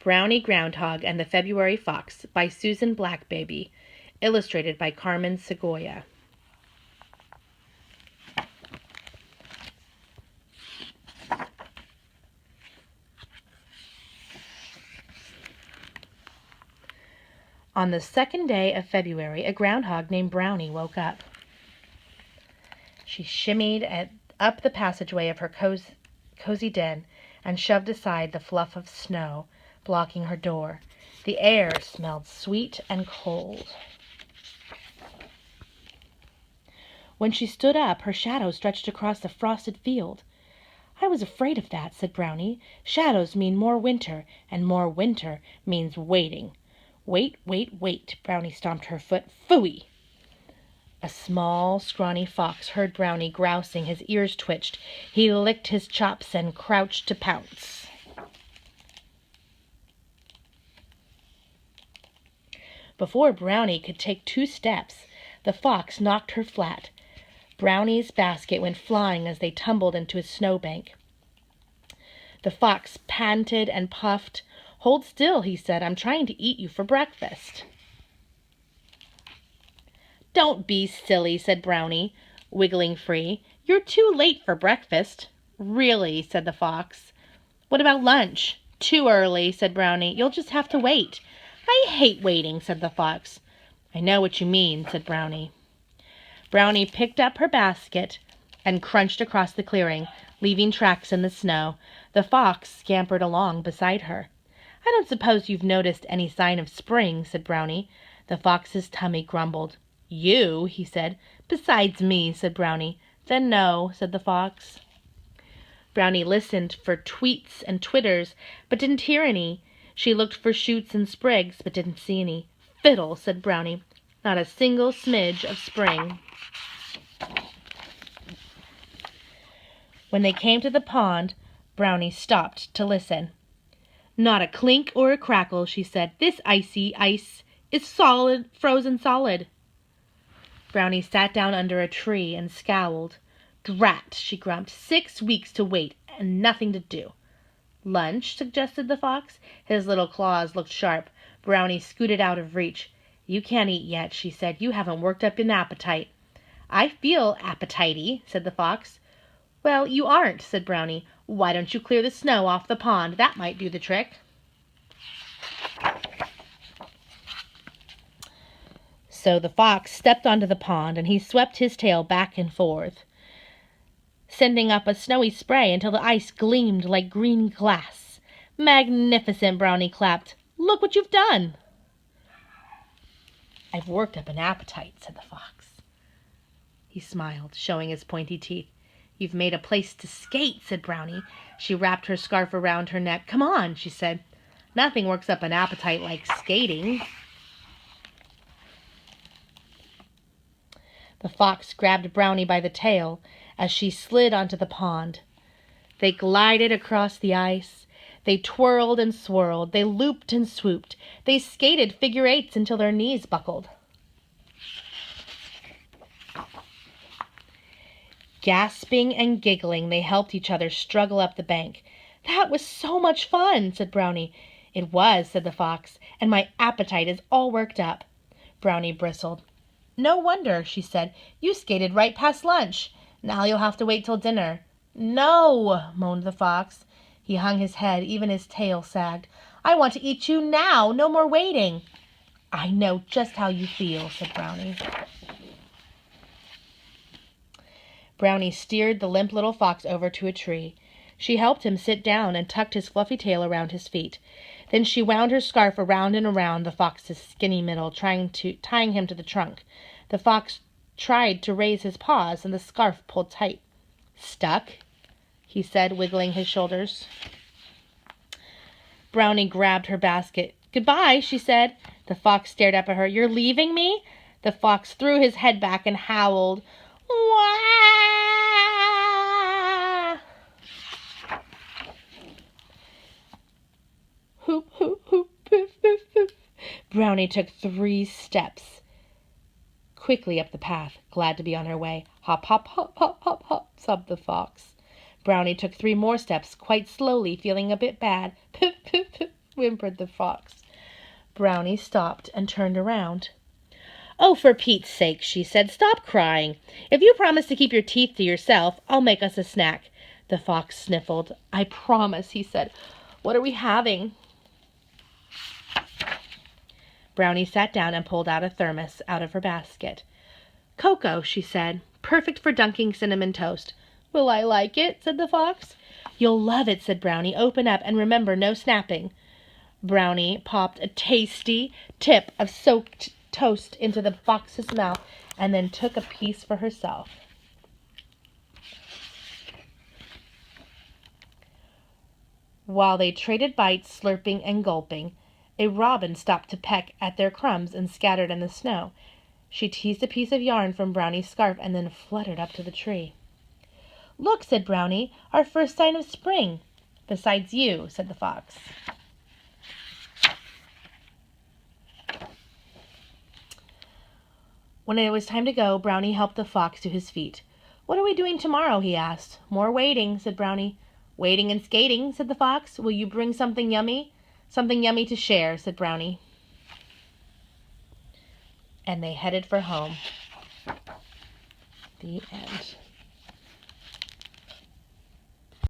Brownie, Groundhog, and the February Fox by Susan Blackbaby, illustrated by Carmen Segoya. On the second day of February, a groundhog named Brownie woke up. She shimmied up the passageway of her cozy den and shoved aside the fluff of snow blocking her door. The air smelled sweet and cold. When she stood up, her shadow stretched across the frosted field. "I was afraid of that," said Brownie. "Shadows mean more winter, and more winter means waiting." "Wait, wait, wait," Brownie stomped her foot. "Phooey!" A small, scrawny fox heard Brownie grousing. His ears twitched. He licked his chops and crouched to pounce. Before Brownie could take 2 steps, the fox knocked her flat. Brownie's basket went flying as they tumbled into a snowbank. The fox panted and puffed. "Hold still," he said. "I'm trying to eat you for breakfast." "Don't be silly," said Brownie, wiggling free. "You're too late for breakfast." "Really?" said the fox. "What about lunch?" "Too early," said Brownie. "You'll just have to wait." "I hate waiting," said the fox. "I know what you mean," said Brownie. Brownie picked up her basket and crunched across the clearing, leaving tracks in the snow. The fox scampered along beside her. "I don't suppose you've noticed any sign of spring," said Brownie. The fox's tummy grumbled. "You?" he said. "Besides me," said Brownie. "Then no," said the fox. Brownie listened for tweets and twitters, but didn't hear any. She looked for shoots and sprigs, but didn't see any. "Fiddle," said Brownie. "Not a single smidge of spring." When they came to the pond, Brownie stopped to listen. "Not a clink or a crackle," she said. "This icy ice is solid, frozen solid." Brownie sat down under a tree and scowled. "Drat," she grumped. 6 weeks to wait and nothing to do." "Lunch?" suggested the fox. His little claws looked sharp. Brownie scooted out of reach. "You can't eat yet," she said. "You haven't worked up an appetite." "I feel appetite-y," said the fox. "Well, you aren't," said Brownie. "Why don't you clear the snow off the pond? That might do the trick." So the fox stepped onto the pond, and he swept his tail back and forth, sending up a snowy spray until the ice gleamed like green glass. "Magnificent!" Brownie clapped. "Look what you've done!" "I've worked up an appetite," said the fox. He smiled, showing his pointy teeth. "You've made a place to skate," said Brownie. She wrapped her scarf around her neck. "Come on," she said. "Nothing works up an appetite like skating." The fox grabbed Brownie by the tail as she slid onto the pond. They glided across the ice. They twirled and swirled. They looped and swooped. They skated figure-8s until their knees buckled. Gasping and giggling, they helped each other struggle up the bank. "That was so much fun," said Brownie. "It was," said the fox, "and my appetite is all worked up." Brownie bristled. "No wonder," she said. "You skated right past lunch. Now you'll have to wait till dinner." "No," moaned the fox. He hung his head. Even his tail sagged. "I want to eat you now. No more waiting." "I know just how you feel," said Brownie. Brownie steered the limp little fox over to a tree. She helped him sit down and tucked his fluffy tail around his feet. Then she wound her scarf around and around the fox's skinny middle, tying him to the trunk. The fox tried to raise his paws, and the scarf pulled tight. "Stuck?" he said, wiggling his shoulders. Brownie grabbed her basket. "Goodbye," she said. The fox stared up at her. "You're leaving me?" The fox threw his head back and howled. "Wah!" "Hoop, hoop, hoop, poof, poof, poof." Brownie took 3 steps quickly up the path, glad to be on her way. "Hop, hop, hop, hop, hop, hop," sobbed the fox. Brownie took 3 more steps, quite slowly, feeling a bit bad. "Poof, poof, poof." whimpered the fox. Brownie stopped and turned around. "Oh, for Pete's sake," she said, "stop crying. If you promise to keep your teeth to yourself, I'll make us a snack." The fox sniffled. "I promise," he said. "What are we having?" Brownie sat down and pulled out a thermos out of her basket. "Cocoa," she said. "Perfect for dunking cinnamon toast." "Will I like it?" said the fox. "You'll love it," said Brownie. "Open up, and remember, no snapping." Brownie popped a tasty tip of soaked toast into the fox's mouth and then took a piece for herself. While they traded bites, slurping and gulping, a robin stopped to peck at their crumbs and scattered in the snow. She teased a piece of yarn from Brownie's scarf and then fluttered up to the tree. "Look," said Brownie, "our first sign of spring." "Besides you," said the fox. When it was time to go, Brownie helped the fox to his feet. "What are we doing tomorrow?" he asked. "More wading," said Brownie. "Wading and skating," said the fox. "Will you bring something yummy?" "Something yummy to share," said Brownie. And they headed for home. The end.